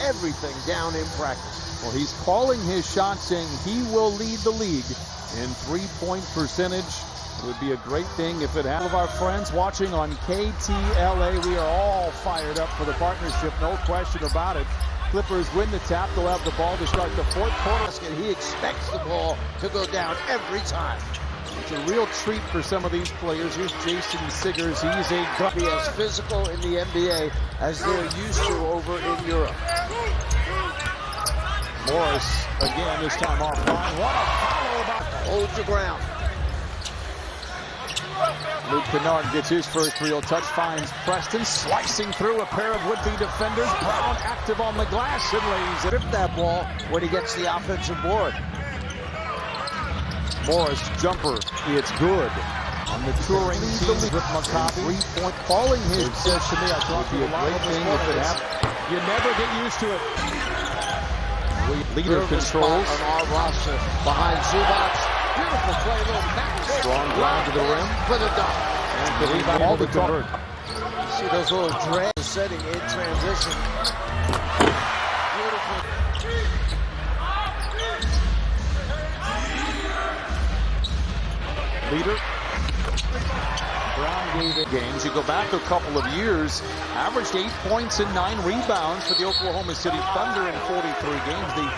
everything down in practice. Well, he's calling his shot, saying he will lead the league in three-point percentage. It would be a great thing if it had. All of our friends watching on KTLA, we are all fired up for the partnership, no question about it. Clippers win the tap. They'll have the ball to start the fourth quarter. And he expects the ball to go down every time. It's a real treat for some of these players. Here's Jason Siggers. He's a be as physical in the NBA as they're used to over in Europe. Morris again, this time offline. What a follow about hold your ground. Luke Kennard gets his first real touch, finds Preston slicing through a pair of would-be defenders. Brown active on the glass and lays it. Rip that ball when he gets the offensive board. Morris jumper, it's good. On the touring teams with Maccabi, 3-point calling his says to me, I thought it'd be a great thing if it happened. You never get used to it. Leader controls on our roster behind Zubac. Beautiful play, little back. Strong drive to the rim for the dunk. And the rebound all to convert. See those little drags setting in transition. Beautiful. Leader. Brown gave it games. You go back a couple of years, averaged 8 points and 9 rebounds for the Oklahoma City Thunder in 43 games. They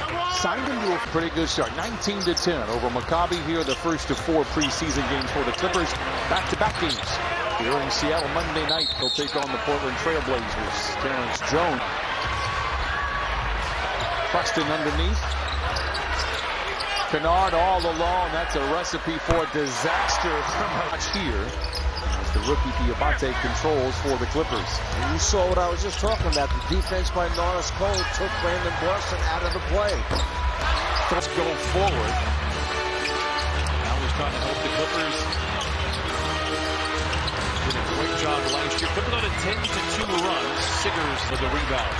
signed him to a pretty good start, 19-10 over Maccabi here, the first of 4 preseason games for the Clippers. Back-to-back games here in Seattle Monday night. They'll take on the Portland Trailblazers. Terrence Jones. Preston underneath. Kennard all alone. That's a recipe for disaster from much here. As the rookie Diabate controls for the Clippers. And you saw what I was just talking about. The defense by Norris Cole took Brandon Boston out of the play. Let's go forward. Now he's trying to help the Clippers. Did a great job last year. Clippers on a 10-2 run. Siggers for the rebound.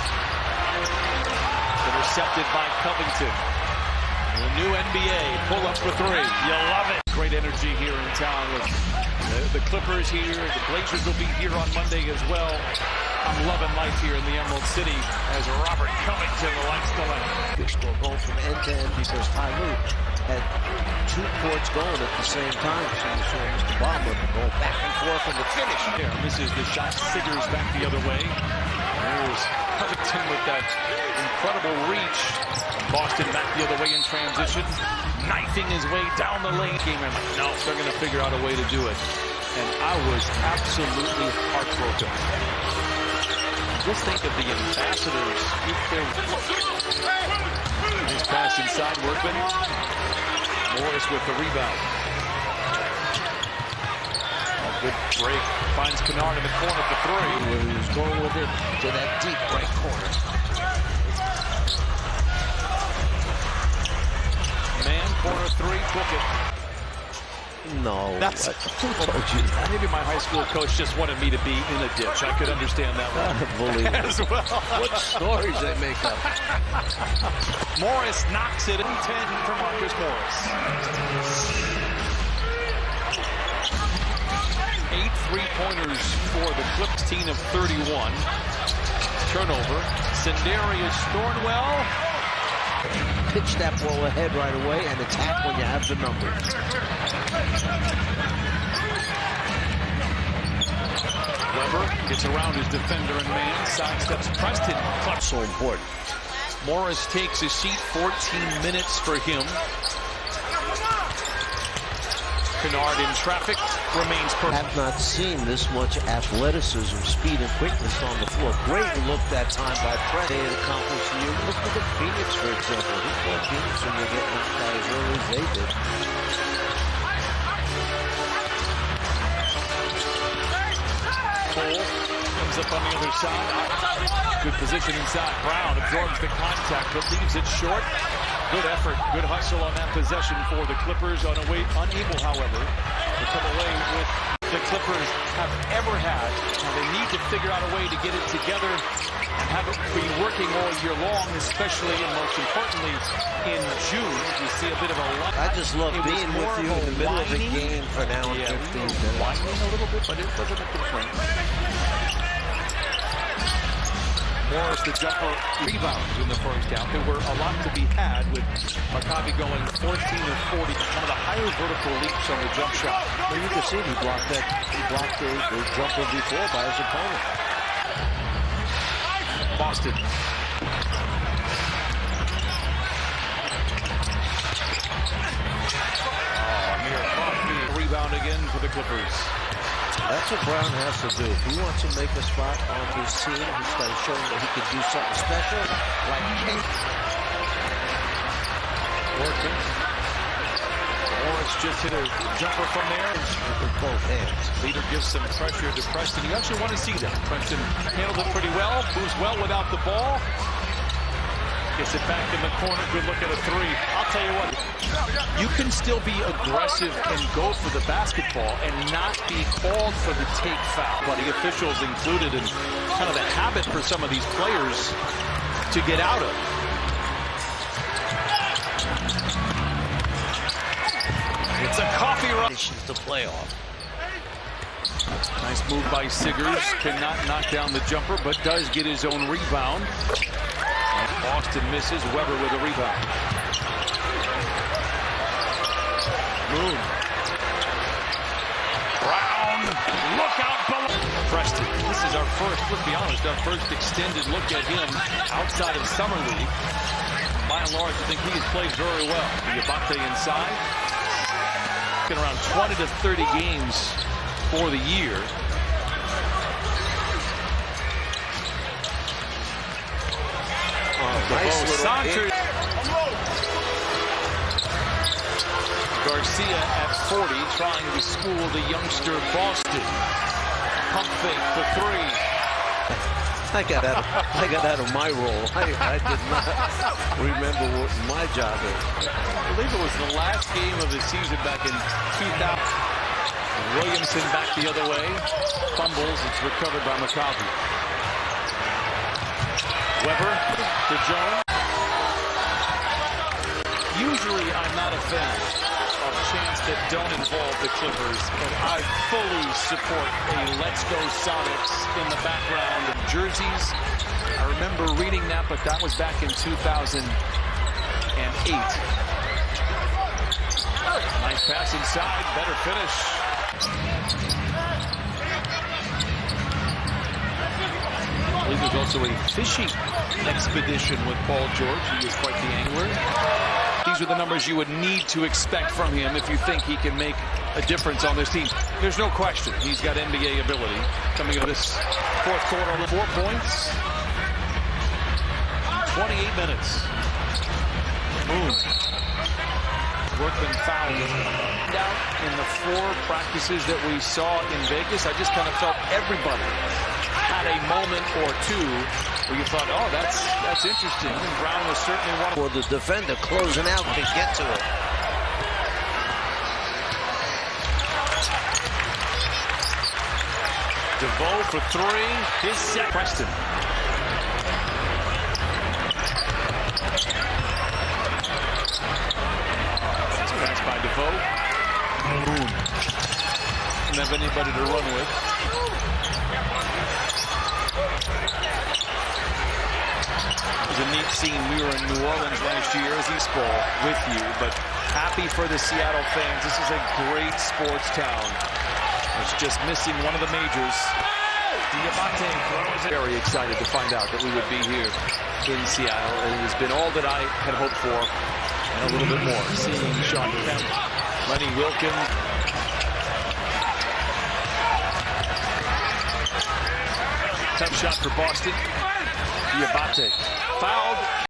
Intercepted by Covington. The new NBA pull up for 3. You love it. Great energy here in town with the Clippers here. The Blazers will be here on Monday as well. I'm loving life here in the Emerald City as Robert Covington likes to land. We're going from end to end because Ty Lue had 2 courts going at the same time. So you saw Mr. Bobber going back and forth in the finish. There, misses the shot. Siggers back the other way. There's Covington with that incredible reach. Boston back the other way in transition, knifing his way down the lane. No, they're going to figure out a way to do it. And I was absolutely heartbroken. Just think of the ambassadors. Nice pass inside, Workman. Morris with the rebound. A good break. Finds Kennard in the corner for 3. He was going with it to that deep right corner. Man, corner 3, book it. No. That's who told you? Maybe my high school coach just wanted me to be in a ditch. I could understand that one. As well. What stories they make up. Morris knocks it in 10 for Marcus Morris. 8 3-pointers for the Clips team of 31. Turnover. Sendarius Thornwell. Pitch that ball ahead right away and attack when you have the number. Weber gets around his defender and man. Sidesteps Preston. Clutch. So important. Morris takes his seat. 14 minutes for him. Kennard in traffic, remains I have not seen this much athleticism, speed, and quickness on the floor. Great look that time by Preston. They had accomplished you. Look at Phoenix, for example. Who's got Phoenix when you get knocked out as early as they did? Cole comes up on the other side. Good position inside. Brown absorbs the contact, but leaves it short. Good effort, good hustle on that possession for the Clippers. Unable, however, to come away with the Clippers have ever had. Now they need to figure out a way to get it together and have it be working all year long, especially and most importantly in June. You see a bit of a lot. I just love being with you in the middle of the game for an hour and 15 minutes. Whining a little bit, but it wasn't a complaint. Morris, the jumper, rebounds in the first half. There were a lot to be had with Maccabi going 14 of 40. One of the higher vertical leaps on the jump shot. Well, you can see he blocked the jumper before by his opponent. Boston. Rebound again for the Clippers. That's what Brown has to do. If he wants to make a spot on his team, he's got to show him that he can do something special. Like Working. Morris just hit a jumper from there. with both hands. Leader gives some pressure to Preston. You actually want to see that. Preston handled it pretty well. Moves well without the ball. Gets it back in the corner. Good look at a three. I'll tell you what. You can still be aggressive and go for the basketball and not be called for the take foul. But the officials included in kind of a habit for some of these players to get out of. It's a coffee run. The playoff. Nice move by Siggers. Cannot knock down the jumper, but does get his own rebound. Boston misses. Weber with a rebound. Moon. Brown. Look out below. Preston. This is our first, let's be honest, our first extended look at him outside of Summer League. By and large, I think he has played very well. Diabate inside. Around 20 to 30 games for the year. Nice Saunders. Garcia at 40, trying to school the youngster Boston. Pump fake for three. I got out of my role. I did not remember what my job is. I believe it was the last game of the season back in 2000. Williamson back the other way. Fumbles. It's recovered by Maccabi. Weber to Jones. Usually I'm not a fan of chants that don't involve the Clippers, but I fully support a Let's Go Sonics in the background of jerseys. I remember reading that, but that was back in 2008. Nice pass inside, better finish. I believe there's also a fishing expedition with Paul George. He is quite the angler. These are the numbers you would need to expect from him if you think he can make a difference on this team. There's no question he's got NBA ability. Coming into this fourth quarter on 4 points. 28 minutes. Moon. Workman fouled out in the 4 practices that we saw in Vegas. I just kind of felt everybody had a moment or two where you thought, oh, that's interesting. And Brown was certainly one of For the defender closing out to get to it. DeVoe for three. His set. Preston. Pass by DeVoe. Boom. Didn't have anybody to run with. It was a neat scene. We were in New Orleans last year as East Bowl with you, but happy for the Seattle fans. This is a great sports town. It's just missing one of the majors. Diabate throws it. Very excited to find out that we would be here in Seattle. It has been all that I had hoped for and a little bit more. Seeing Sean Kemp, Lenny Wilkins. Tough shot for Boston. Diabate fouled.